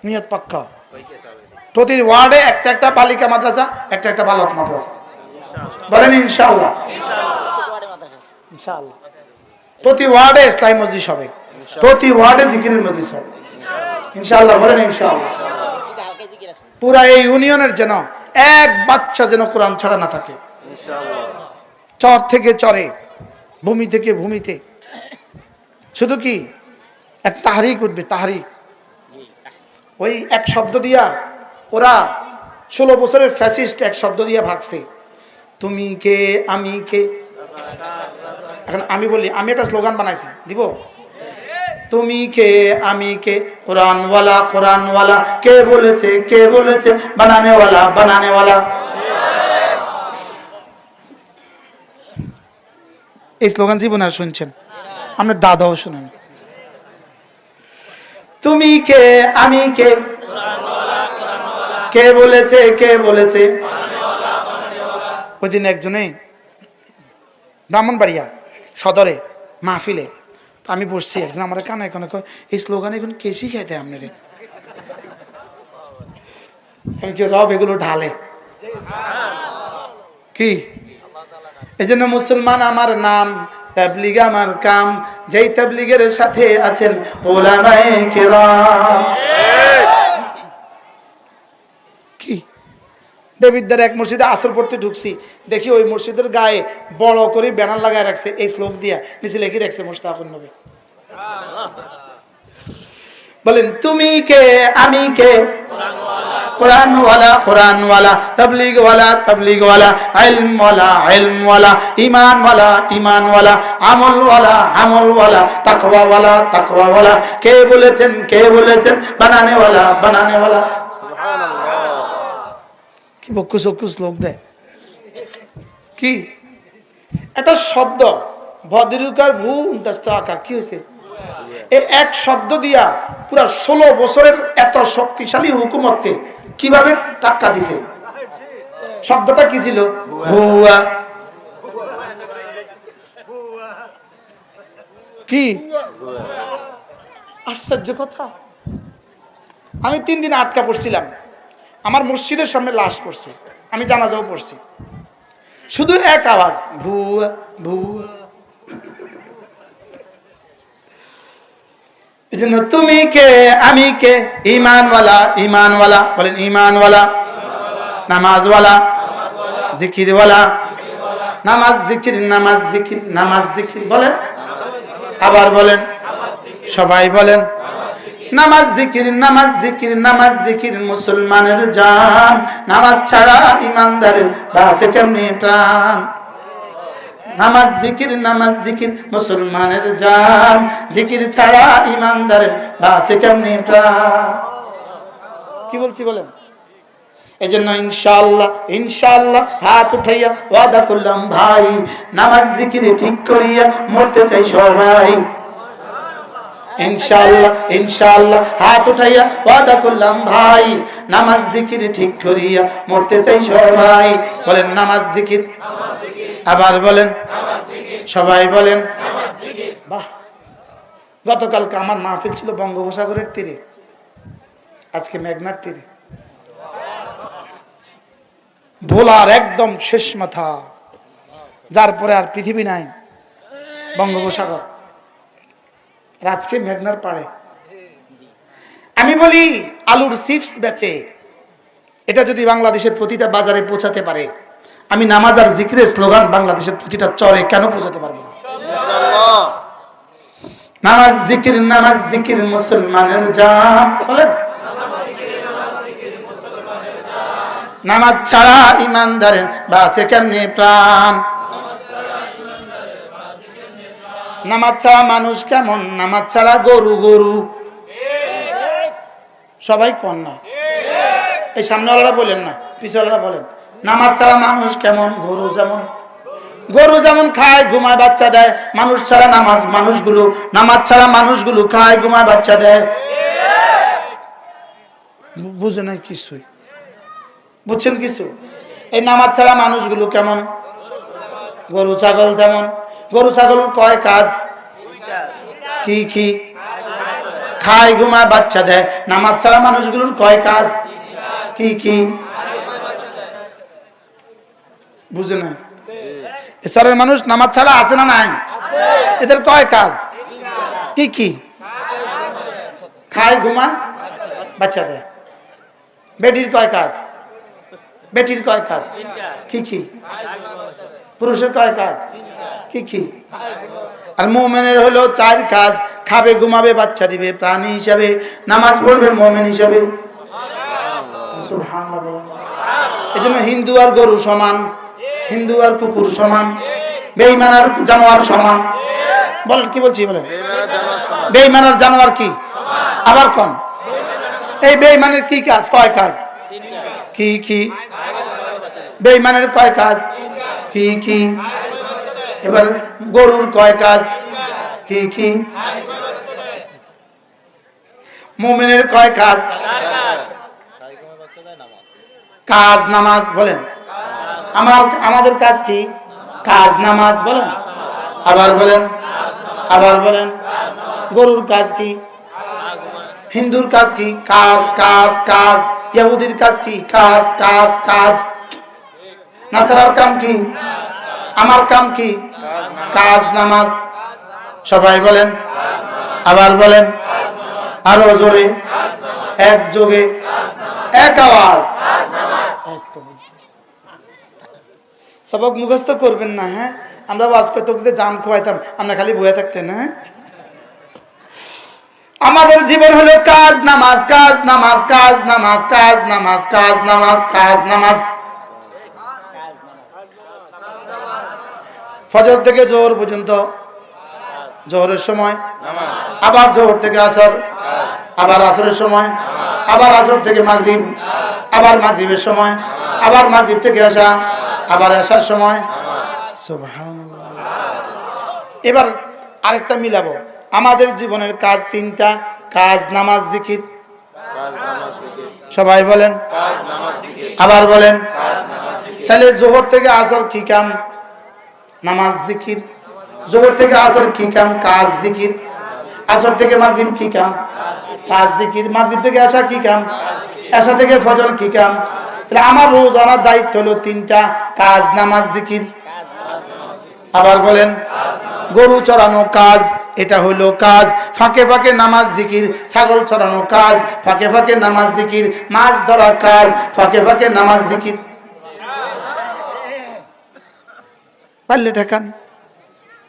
নিয়ত পাক্কা। প্রতি ওয়ার্ডে একটা একটা বালিকা মাদ্রাসা, একটা একটা বালক মাদ্রাসা, বলেন ইনশাআল্লাহ। ইনশাআল্লাহ প্রতি ওয়ার্ডে ইসলামী মজলিস হবে, প্রতি ওয়ার্ডে জিকিরের মজলিস হবে, ইনশাআল্লাহ, বলেন ইনশাআল্লাহ। পুরা এই ইউনিয়নের যেন এক বাচ্চা যেন কোরআন ছাড়া না থাকে, চর থেকে চরে, ভূমি থেকে ভূমিতে। শুধু কি এক তাহরিক উঠবে, তাহরিক। ওই এক শব্দ দিয়া ওরা 16 বছরের ফ্যাসিস্ট এক শব্দ দিয়া ভাগছে, তুমি কে আমি কে। এখন আমি বলি, আমি একটা স্লোগান বানাইছি, দিব? তুমি কে আমি কে, কোরআনওয়ালা কোরআনওয়ালা, কে বলেছে কে বলেছে, বানানেওয়ালা বানানেওয়ালা। এই স্লোগান জীবনে আর শুনছেন? আপনার দাদাও শুনেন। তুমি কে আমি কে, কে বলেছে কে বলেছে। ওই দিন একজনে ব্রাহ্মণবাড়িয়া সদরে মাহফিলে আমি বসছি, একজন আমার কানে কানে কয়, এই স্লোগান এখন কে শিখাইতে আপনারে? আমি কি রব এগুলো ঢালে কি? এই জন্য মুসলমান আমার নাম, তাবলীগ আমার কাম, যেই তাবলীগের সাথে আছেন উলামায়ে কেরাম। কি দেবিদ্দার এক মসজিদে আসর পড়তে ঢুকছি, দেখি ওই মসজিদের গায়ে বড় করে ব্যানার লাগায় রাখছে, এই শ্লোক দিয়া নিচে লিখে রাখছে মুশতাকুন নবী। বলেন তুমি কে আমি কে, কোরআনওয়ালা কোরআনওয়ালা, তাবলীগওয়ালা তাবলীগওয়ালা, ইলমওয়ালা ইলমওয়ালা, ঈমানওয়ালা ঈমানওয়ালা, আমলওয়ালা আমলওয়ালা, তাকওয়াওয়ালা তাকওয়াওয়ালা। কে বলেছেন কে বলেছেন, বানানেওয়ালা বানানেওয়ালা। কি বকুস বকুস লোক দেয় কি? একটা শব্দ ভদ্রিকার ভূ উন্তাস্ত আঁকা, কি হয়েছে? এই এক শব্দ দিয়া পুরা 16 বছরের এত শক্তিশালী হুকুমতকে কিভাবে টাক্কা দিছে? শব্দটা কি ছিল? ভুয়া। কি আশ্চর্য কথা! আমি 3 দিন আটকা পড়ছিলাম, আমার মসজিদের সামনে লাশ পড়ছে, আমি জানাজাও পড়ছি, শুধু এক আওয়াজ, ভুয়া ভুয়া। এজন্য তুমি কে আমি কে, ঈমানওয়ালা ঈমানওয়ালা, বলেন ঈমানওয়ালা, নামাজওয়ালা জিকিরওয়ালা, নামাজ জিকির নামাজ জিকির নামাজ জিকির, বলেন আবার বলেন, সবাই বলেন নামাজ জিকির নামাজ জিকির নামাজ জিকির, মুসলমানের জান, নামাজ ছাড়া ইমানদারের বাঁচে কেমনে প্রাণ। নামাজ জিকির মুসলমানের জান, জিকির ছাড়া ইমানদারের বাঁচে কেমনে প্রাণ। কি বলছি বলেন? এজন্য ইনশাআল্লাহ ইনশাআল্লাহ হাত উঠাইয়া ওয়াদা করলাম ভাই, নামাজ জিকির ঠিক করিয়া মরতে চাই সবাই। ইনশাআল্লাহ ইনশাআল্লাহ হাত উঠাইয়া ওয়াদা করলাম ভাই, নামাজ জিকির ঠিক করিয়া মরতে চাই সবাই। বলেন নামাজ জিকির, আবার বলেন, সবাই বলেন। বাহ! গতকালকে আমার মাহফিল ছিল বঙ্গোপসাগরের তীরে, আজকে মেঘনার তীরে। ভোলার একদম শেষ মাথা, যার পরে আর পৃথিবী নাই, বঙ্গোপসাগর, আজকে মেঘনার পাড়ে। আমি বলি আলুর চিপস বেচে, এটা যদি বাংলাদেশের প্রতিটা বাজারে পৌঁছাতে পারে, আমি নামাজ আর জিকিরের স্লোগান বাংলাদেশের প্রতিটা চরে কেন পৌঁছাতে পারবো না? নামাজ জিকির মুসলমানের জান, বলেন নামাজ ছাড়া ইমানদারের বাঁচে কেমনে প্রাণ। নামাজ ছাড়া মানুষ কেমন, নামাজ ছাড়া গরু গরু। সবাই কন না, এই সামনেওয়ালারা বলেন না, পিছওয়ালারা বলেন। নামাজ ছাড়া মানুষ কেমন, গরু যেমন। গরু যেমন খায় ঘুমায় বাচ্চা দেয়, মানুষ ছাড়া নামাজ ছাড়া মানুষগুলো খায় ঘুমায় বাচ্চা দেয়। বুঝে নাই কিছুই, বুঝছেন কিছু? এই নামাজ ছাড়া মানুষগুলো কেমন, গরু ছাগল যেমন। গরু ছাগল কয় কাজ, কি কি? খায় ঘুমায় বাচ্চা দেয়। নামাজ ছাড়া মানুষগুলোর কয় কাজ, কি কি? বুঝে না? এছাড়া মানুষ নামাজ ছাড়া আছে না নাই? এদের কয় কাজ, কি কি? খায় ঘুমায় বাচ্চা দেয়। বেটির কয় কাজ, বেটির কয় কাজ, কি কি? পুরুষের কয় কাজ, কি কি? আর মুমিনের হলো 4 কাজ, খাবে ঘুমাবে বাচ্চা দিবে, প্রাণী হিসাবে নামাজ পড়বে মুমিন হিসাবে। সুবহানাল্লাহ। এজন্য হিন্দু আর গরু সমান, হিন্দু আর কুকুর সমান, বেঈমান আর জানোয়ার সমান। বল কি বলছি বলেন? বেঈমান আর জানোয়ার কি? আবার কোন? এই বেঈমানের কি কাজ, কয় কাজ, কি কি? বেঈমানের কয় কাজ, কি কি? এবার গরুর কয় কাজ, কি কি? মুমিনের কয় কাজ, কাজ নামাজ। বলেন আমাদের কাজ কি? কাজ নামাজ। বলেন আবার বলেন, আবার বলেন। গরুর কাজ কি? হিন্দুর কাজ কি? কাজ কাজ কাজ। ইহুদির কাজ কি? কাজ কাজ কাজ। নাসারার কাম কি? আমার কাম কি? কাজ নামাজ। সবাই বলেন, আবার বলেন, আরো জোরে, এক যোগে, এক আওয়াজ। সবক মুখস্থ করবেন না, হ্যাঁ? আমরা ওয়াজ করতে জান খোয়াইতাম, আমরা খালি বয়ে থাকতেন। হ্যাঁ, আমাদের জীবন হলো কাজ নামাজ, কাজ নামাজ, কাজ নামাজ, কাজ নামাজ, কাজ নামাজ, কাজ নামাজ। ফজর থেকে জোহর পর্যন্ত, জোহরের সময় আবার জোহর থেকে আসর, আবার আসরের সময়, আবার আসর থেকে মাগরিব, আবার মাগরিবের সময়, আবার মাগরিব থেকে আসা, আবার আসার সময়। সুবহানাল্লাহ। এবার আরেকটা মিলাবো, আমাদের জীবনের কাজ 3টা, কাজ নামাজ জিকির। সবাই বলেন, আবার বলেন। তাহলে জোহর থেকে আসর কি কাম? নামাজ জিকির। জোহর থেকে আসর কি কাম? কাজ জিকির। আসর থেকে মাগরিব কি কাম? কাজ জিকির। মাগরিব থেকে আসা কি কাম? আসা থেকে ফজর কি কাম? তাহলে আমার রোজানার দায়িত্ব হলো 3টা, কাজ নামাজ জিকির। আবার বলেন, গরু চড়ানো কাজ, এটা হলো কাজ, ফাঁকে ফাঁকে নামাজ জিকির। ছাগল চড়ানো কাজ, ফাঁকে ফাঁকে নামাজ জিকির। মাছ ধরা কাজ, ফাঁকে ফাঁকে নামাজ জিকির। পারলে ঠেকান,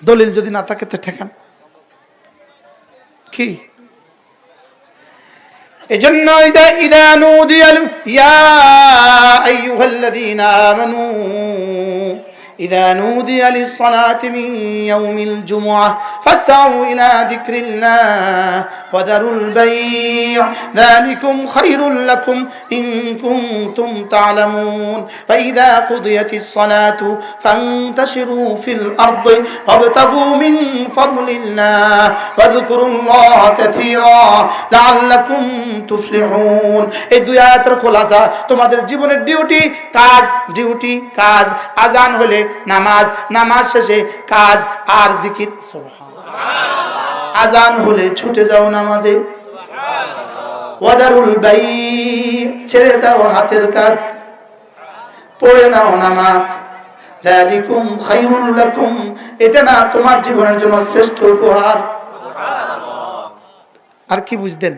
দলিল যদি না থাকে তো ঠেকান। কি এজন্য ইদা নুদিয়া ইয়া আইয়ুহাল্লাযীনা আমানু إذا نودي للصلاة من يوم الجمعة فاسعوا إلى ذكر الله وذروا البيع ذلكم خير لكم إن كنتم تعلمون فإذا قضيت الصلاة فانتشروا في الأرض وابتغوا من فضل الله واذكروا الله كثيرا لعلكم তুফলিহুন। এই 2 আয়াতের খোলাসা, তোমাদের জীবনের ডিউটি কাজ, ডিউটি কাজ। আজান হলে নামাজ, নামাজ শেষে কাজ আর জিকির। সুবহানাল্লাহ। আজান হলে ছুটে যাও নামাজে। ওয়াদারুল বাই, ছেড়ে দাও হাতের কাজ, পড়ে নাও নামাজ। যালিকুম খায়রুল লাকুম, এটা না তোমার জীবনের জন্য শ্রেষ্ঠ উপহার। সুবহানাল্লাহ। আর কি বুঝতেন?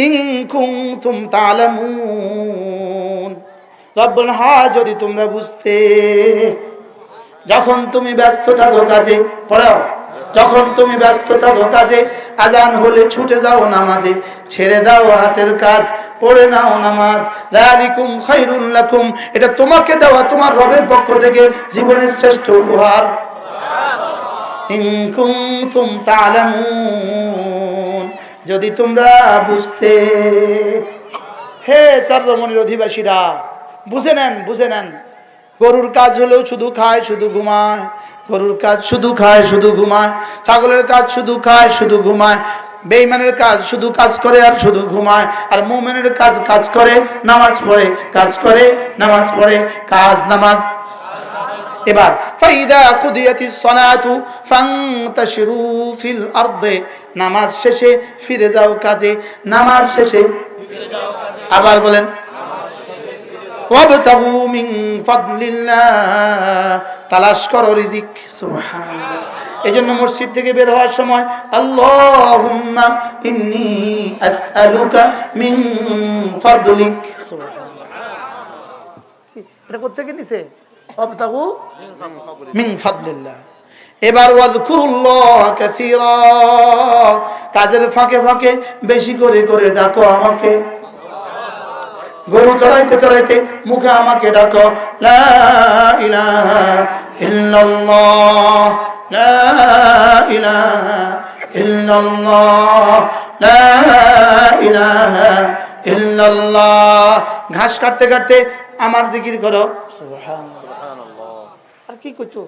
ইন কুনতুম তা'লামুন, রব্বুল হা, যদি তোমরা বুঝতে। যখন তুমি ব্যস্ত থাকো কাজে, পড়ো যখন তুমি ব্যস্ত থাকো কাজে, আজান হলে ছুটে যাও নামাজে, ছেড়ে দাও হাতের কাজ, পড়ে নাও নামাজ। যালিকুম খায়রুল লাকুম, এটা তোমাকে দেওয়া তোমার রবের পক্ষ থেকে জীবনের শ্রেষ্ঠ উপহার। ইন কুনতুম তা'লামুন, যদি তোমরা বুঝতে। হে চন্দ্রমণির অধিবাসীরা, বুঝে নেন, বুঝে নেন। গরুর কাজ হলো শুধু খায় শুধু ঘুমায়, গরুর কাজ শুধু খায় শুধু ঘুমায়, ছাগলের কাজ শুধু খায় শুধু ঘুমায়, বেঈমানের কাজ শুধু কাজ করে আর শুধু ঘুমায়, আর মুমিনের কাজ কাজ করে নামাজ পড়ে, কাজ করে নামাজ পড়ে, কাজ নামাজ। এবার ফাইদা কুদিয়াতিস সালাতু ফান্তাশিরু ফিল আরদে, নামাজ শেষে ফিরে যাও কাজে, নামাজ শেষে আবার বলেন ওয়াবতাগু মিন ফাদলিল্লাহ, তালাশ করো রিজিক। সুবহানাল্লাহ। এজন্য মসজিদ থেকে বের হওয়ার সময় আল্লাহুম্মা ইন্নী আসআলুকা মিন ফাদলিক। সুবহানাল্লাহ। এটা কোথা থেকে নিছে? ওয়াবতাগু মিন ফাদলিল্লাহ। এবার ওয়াজকুরুল্লাহ কাসীরা, কাজের ফাঁকে ফাঁকে বেশি করে করে ডাকো আমাকে। গরু চড়াইতে চড়াইতে মুখে আমাকে ডাকো, লা ইলাহা ইল্লাল্লাহ, লা ইলাহা ইল্লাল্লাহ, লা ইলাহা ইল্লাল্লাহ। ঘাস কাটতে কাটতে আমার জিকির করো, সুবহানাল্লাহ। আর কি করছো?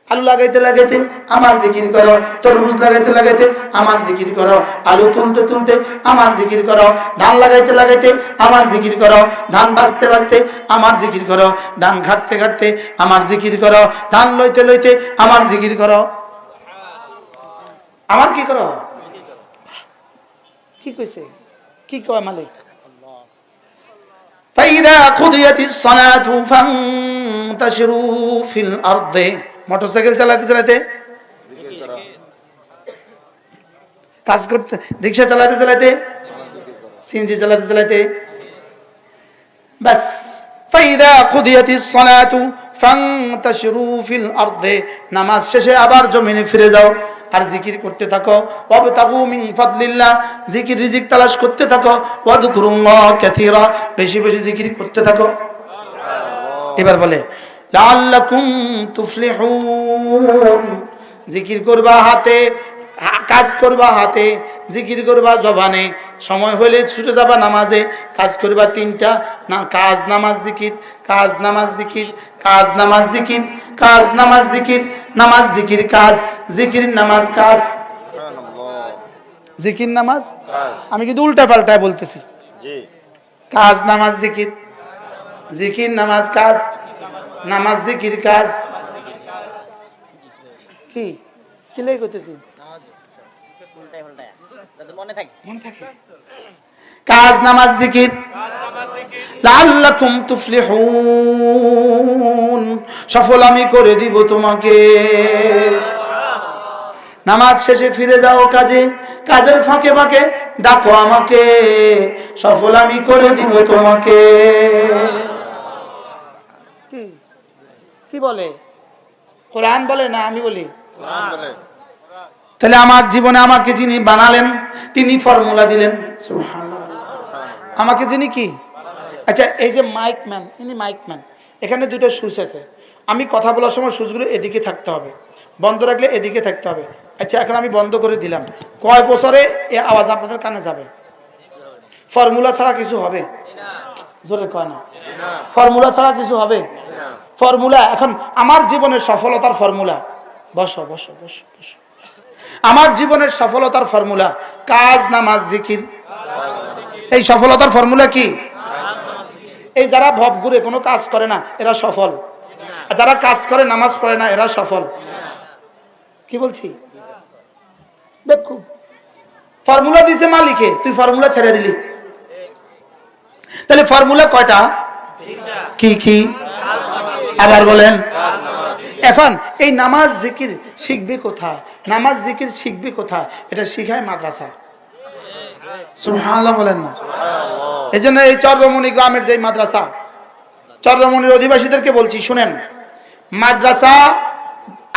আলু লাগাইতে লাগাইতে আমার জিকির করো, তরমুজ লাগাইতে লাগাইতে আমার জিকির করো, আলু তুলতে তুলতে আমার জিকির করো, ধান লাগাইতে লাগাইতে আমার জিকির করো, ধান বাঁচতে বাঁচতে আমার জিকির করো, ধান ঘাটতে ঘাটতে আমার জিকির করো, ধান লইতে লইতে আমার জিকির করো। আমার কি করো? কি কইছে? কি কয় মালিক? ফাইদা কুদিয়াতিস সালাতু ফান্তাশিরু ফিল আরদে, মোটরসাইকেল চালাতে চালাতে, কাজ করতে, রিক্সা চালাতে চালাতে, সিএনজি চালাতে চালাতে, বাস। ফাইদা কুদিয়াতিস সালাতু ফান্তাশিরু ফিল আরদে, নামাজ শেষে আবার জমিনে ফিরে যাও আর জিকির করতে থাকো। ওয়াবতাগু মিন ফাদলিল্লাহ, জিকির রিজিক তালাশ করতে থাকো। ওয়াযকুরুল্লাহ কাসীরা, বেশি বেশি জিকির করতে থাকো। এবার বলে লাআল্লাকুম তুফলিহুন, জিকির করবা হাতে, কাজ করবা হাতে, জিকির করবা জবানে, সময় হলে ছুটে যাবা নামাজে, কাজ করবা তিনটা না, কাজ নামাজ জিকির, কাজ নামাজ জিকির, কাজ নামাজ জিকির, কাজ নামাজ জিকির, নামাজ জিকির কাজ, জিকির নামাজ কাজ, জিকির নামাজ। আমি কিন্তু উল্টা পাল্টায় বলতেছি। কাজ নামাজ জিকির, জিকির নামাজ কাজ, নামাজ জিকির কাজ। কি কি লাই করতেছি? মনে থাকে। কাজ নামাজ জিকির, লাআল্লাকুম তুফলিহুন, সফল আমি করে দিব তোমাকে। নামাজ শেষে ফিরে যাও কাজে, কাজের ফাঁকে ফাঁকে ডাকো আমাকে, সফল আমি করে দিব তোমাকে। কি কি বলে? কোরআন বলে না আমি বলি? কোরআন বলে। তাহলে আমার জীবনে আমাকে যিনি বানালেন তিনি ফর্মুলা দিলেন, সুবহানাল্লাহ। আমাকে যিনি কি, আচ্ছা এই যে মাইক ম্যান, ইনি মাইক ম্যান, এখানে দুটো সুইচ আছে, আমি কথা বলার সময় সুইচগুলো এদিকে থাকতে হবে, বন্ধ রাখলে এদিকে থাকতে হবে। আচ্ছা এখন আমি বন্ধ করে দিলাম, কয় বছরে এই আওয়াজ আপনাদের কানে যাবে? ফর্মুলা ছাড়া কিছু হবে? জোরে কয় না, ফর্মুলা ছাড়া কিছু হবে? ফর্মুলা, এখন আমার জীবনের সফলতার ফর্মুলা, বসো বসো বসো বসো, আমার জীবনের সফলতার ফর্মুলা কাজ নামাজ জিকির। এই সফলতার ফর্মুলা কি? এই যারা ভব ঘুরে কোনো কাজ করে না এরা সফল, আর যারা কাজ করে নামাজ পড়ে না এরা সফল। কি বলছি? ফর্মুলা দিছে মালিকে, তুই ফর্মুলা ছেড়ে দিলি। তাহলে ফর্মুলা কয়টা? কি কি? আবার বলেন। এখন এই নামাজ জিকির শিখবে কোথায়? নামাজ জিকির শিখবে কোথায়? এটা শিখায় মাদ্রাসা। সুবহানাল্লাহ বলেন না? এই জন্য এই চন্দ্রমণি গ্রামের যে মাদ্রাসা, চন্দ্রমণির অধিবাসীদেরকে বলছি শুনেন, মাদ্রাসা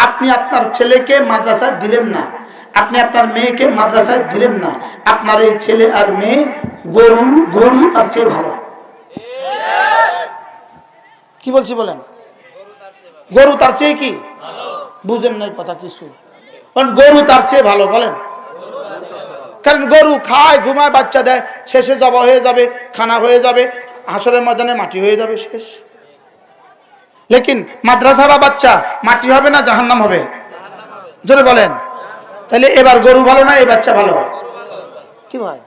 আপনি আপনার ছেলেকে মাদ্রাসায় দিলেন না, আপনি আপনার মেয়েকে মাদ্রাসায় দিলেন না, আপনার এই ছেলে আর মেয়ে গরু গরু তার চেয়ে ভালো। কি বলছি বলেন? গরু তার চেয়ে কি বুঝেন নাই কথা কিছু? গরু তার চেয়ে ভালো বলেন। কারণ গরু খায়, ঘুমায়, বাচ্চা দেয়, শেষে জবা হয়ে যাবে, খানা হয়ে যাবে, হাসরের ময়দানে মাটি হয়ে যাবে, শেষ। লেকিন মাদ্রাসারা বাচ্চা মাটি হবে না জাহান্নাম হবে? জোরে বলেন। তাহলে এবার গরু ভালো না এই বাচ্চা ভালো? কি ভাই?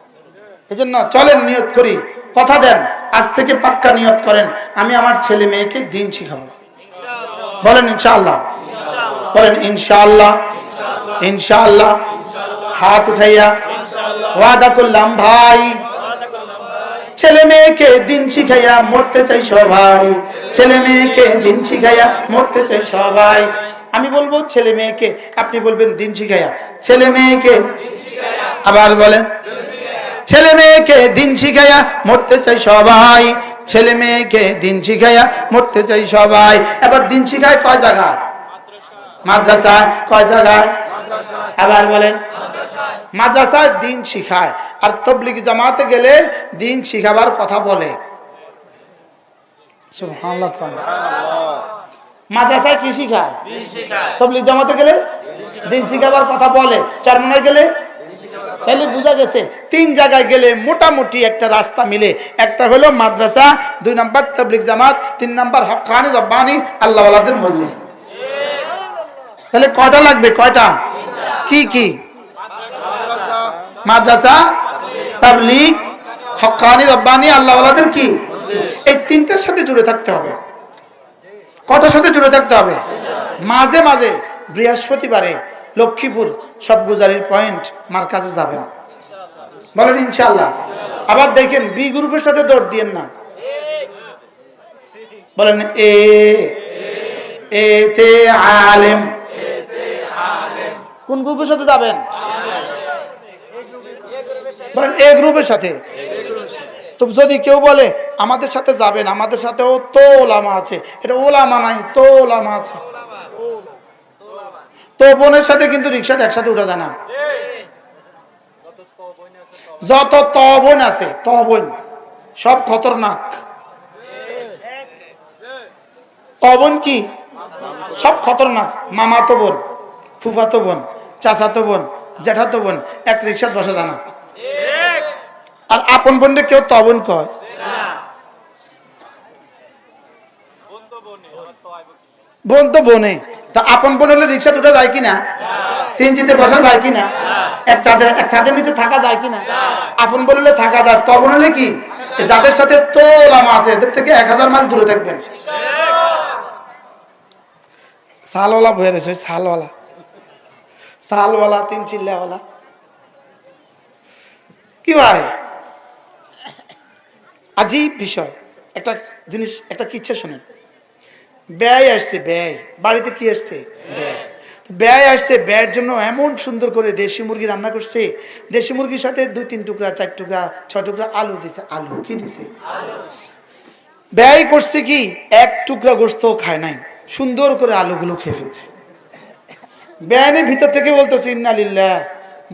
এই জন্য চলেন নিয়ত করি, কথা দেন, আজ থেকে পাক্কা নিয়ত করেন, আমি আমার ছেলে মেয়েকে দিন শিখাবো। বলেন ইনশাআল্লাহ, বলেন ইনশাআল্লাহ, ইনশাআল্লাহ। হাত উঠাইয়া ওয়াদা করলাম ভাই, ছেলে মেয়েকে দিন শিখাইয়া মরতে চাই সবাই, ছেলে মেয়েকে দিন শিখাইয়া মরতে চাই সবাই। আমি বলবো ছেলে মেয়েকে, আপনি বলবেন দিন শিখাইয়া। ছেলে মেয়েকে, আবার বলেন, ছেলে মেয়েকে দিন শিখাইয়া মরতে চাই সবাই, ছেলে মেয়েকে দিন শিখাইয়া মরতে চাই সবাই। এবার দিন শিখায় কয় জায়গায়? মাদ্রাসায়। কয় জায়গায়? আবার বলেন, মাদ্রাসায় দিন শিখায়। আর তাবলীগ জামাতে গেলে দিন শিখাবার কথা বলে। সুবহানাল্লাহ। মাদ্রাসায় কি শিখায়? তাবলীগ জামাতে গেলে দিন শিখাবার কথা বলে। চরমনায় গেলে, তাহলে বোঝা গেছে তিন জায়গায় গেলে মোটামুটি একটা রাস্তা মিলে। একটা হলো মাদ্রাসা, 2 নাম্বার তাবলীগ জামাত, 3 নাম্বার হক্কানি রব্বানি আল্লাহওয়ালাদের মজলিস। তাহলে কয়টা লাগবে? কয়টা? কি কি? মাদ্রাসা, তাবলীগ, হক্কানি রব্বানি আল্লাহওয়ালাদের কি? এই তিনটার সাথে জুড়ে থাকতে হবে। কটার সাথে জুড়ে থাকতে হবে? মাঝে মাঝে বৃহস্পতিবারে লক্ষ্মীপুর সবগুজারির পয়েন্ট মার্কাজে যাবেন। বলেন ইনশাআল্লাহ। আবার দেখেন বি গ্রুপের সাথে দৌড় দিয়েন না। বলেন এতে আলেম। কোন গ্রুপের সাথে যাবেন? বলেন এ গ্রুপের সাথে। তো যদি কেউ বলে আমাদের সাথে যাবেন, আমাদের সাথেও তো ওলামা আছে, এটা ওলামা নাই, তো ওলামা আছে। তো বোনের সাথে কিন্তু রিক্সাতে একসাথে উঠা যায় না। যত তবন আছে, তবন সব খতরনাক। তবন কি? সব খতরনাক। মামাতো বোন, ফুফাতো বোন, চাচাতো বোন, জ্যাঠাতো বোন এক রিক্সাত বসা যায় না। আর আপন বোনকে কেউ তবন কয়? বোন তো বোনে। তা আপন বোন হলে রিক্সাতে উঠা যায় কিনা? সিএনজিতে বসা যায় কিনা? এক ছাদের নিচে থাকা যায় কিনা? আপন বললে থাকা যায়। তবন হলে কি? যাদের সাথে তোলামা আছে এদের থেকে 1000 মাইল দূরে থাকবেন। সালওয়ালা বয়ে রয়েছে, সালওয়ালা, সালওয়ালা, 3 চিল্লাওয়ালা। কি ভাই আজীব বিষয়। একটা জিনিস, একটা কিচ্ছা শুনেন। ব্যয় আসছে, ব্যয় বাড়িতে কি আসছে? ব্যয়। ব্যয় আসছে, ব্যয়ের জন্য এমন সুন্দর করে দেশি মুরগি রান্না করছে। দেশি মুরগির সাথে 2-3 টুকরা, 4 টুকরা, 6 টুকরা আলু দিছে। আলু কি দিছে? ব্যয় করছে কি 1 টুকরা গোস্ত খায় নাই, সুন্দর করে আলুগুলো খেয়ে ফেলছে। ব্যয় ভিতর থেকে বলতেছে ইন্না লিল্লাহ।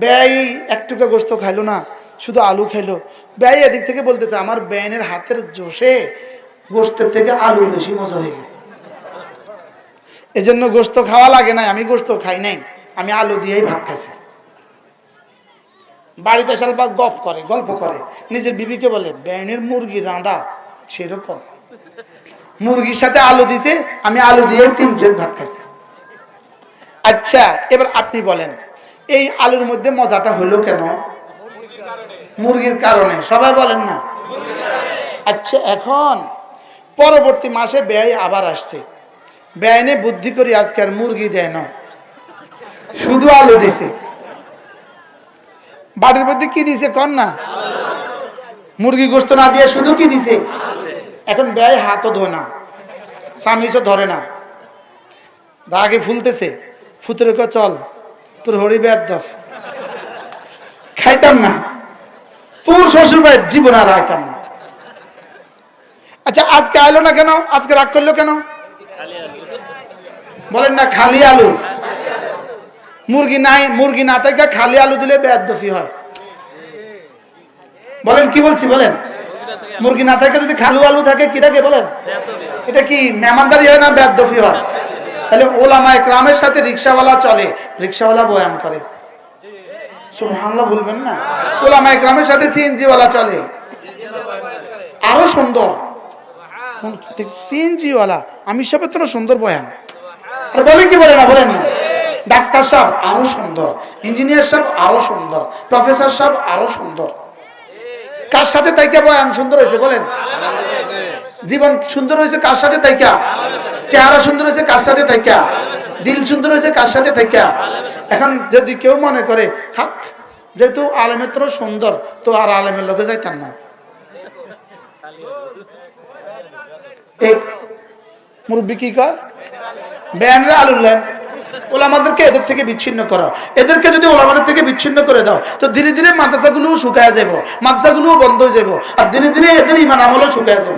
ব্যয় 1 টুকরা গোস্ত খাইলো না, শুধু আলু খাইলো। ব্যয় এদিক থেকে বলতেছে আমার ব্যয়ের হাতের জোশে গোস্তের থেকে আলু বেশি মজা হয়ে গেছে, এজন্য গোস্ত খাওয়া লাগে নাই, আমি গোস্ত খাই নাই, আমি আলু দিয়েই ভাত খাইছি। বাড়িতে সালবা গল্প করে নিজের বিবিকে বলে ব্যয়ের মুরগি রাঁধা সেরকম, মুরগির সাথে আলু দিছে, আমি আলু দিয়ে 3 প্লেট ভাত খাইছি। আচ্ছা এবার আপনি বলেন এই আলুর মধ্যে মজাটা হলো কেন? মুরগির কারণে। সবাই বলেন না? আচ্ছা এখন পরবর্তী মাসে ব্যয় আবার আসছে। ব্যয়নে বুদ্ধি করি আজকে আর মুরগি দেয় না, শুধু আলু দিছে। বাড়ির মধ্যে কি দিছে কন না? মুরগি গোস্ত না দিয়ে শুধু কি দিছে? এখন ব্যয় হাতও ধোয় না, সামিসও ধরে না, রাগে ফুলতেছে। ফুতুরে কয় চল তোর হরি বেয়ার দফ, খাইতাম না, তোর শ্বশুর ভাই জীবন আর আইতাম না। আচ্ছা আজকে আইলো না কেন? আজকে রাগ করলো কেন? বলেন না খালি আলু। মুরগি না থেকে খালি আলু দিলে বেয়াদবি হয়। বলেন কি বলছি বলেন? মুরগি না থাকে যদি খালু আলু থাকে কি থাকে বলেন? এটা কি মেহমানদারি হয় না বেয়াদবি হয়? তাহলে ওলামায়ে কেরামের সাথে রিকশাওয়ালা চলে, রিকশাওয়ালা বয়ান করে, সুবহানাল্লাহ বলবেন না? ওলামায়ে কেরামের সাথে সিএনজি ওয়ালা চলে, আরো সুন্দর সিএনজি ওয়ালা আমি সব এত সুন্দর বয়ান। আর বলে কি বলে না বলেন না? ডাক্তার সাহেব আরো সুন্দর, ইঞ্জিনিয়ার সাহেব আরো সুন্দর, প্রফেসর সাহেব আরো সুন্দর। কার সাথে তাইকা বয়ান সুন্দর হয়েছে বলেন? জীবন সুন্দর হয়েছে কার সাথে তাইকা? চেহারা সুন্দর হয়েছে কার সাথে তাইকা? দিল সুন্দর হয়েছে কার সাথে তাইকা? এখন যদি কেউ মনে করে থাক যেহেতু আলেমের তো সুন্দর তো আর আলেমের লোকে যাইতাম না, এই মুরব্বী কি কয় বেয়ানরা আলুল্লেন ওলামাদেরকে এদের থেকে বিচ্ছিন্ন করো। এদেরকে যদি ওলামাদের থেকে বিচ্ছিন্ন করে দাও তো ধীরে ধীরে মাদ্রাসাগুলোও শুকায় যাব, মাদ্রাসাগুলোও বন্ধ হয়ে যাব, আর ধীরে ধীরে এদের ইমান আমলও শুকায় যাব।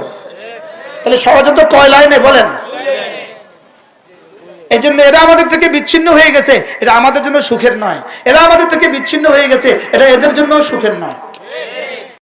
তাহলে ষড়যন্ত্র কয় লাইনে বলেন? এই জন্য এরা আমাদের থেকে বিচ্ছিন্ন হয়ে গেছে, এটা আমাদের জন্য সুখের নয়। এরা আমাদের থেকে বিচ্ছিন্ন হয়ে গেছে, এটা এদের জন্য সুখের নয়।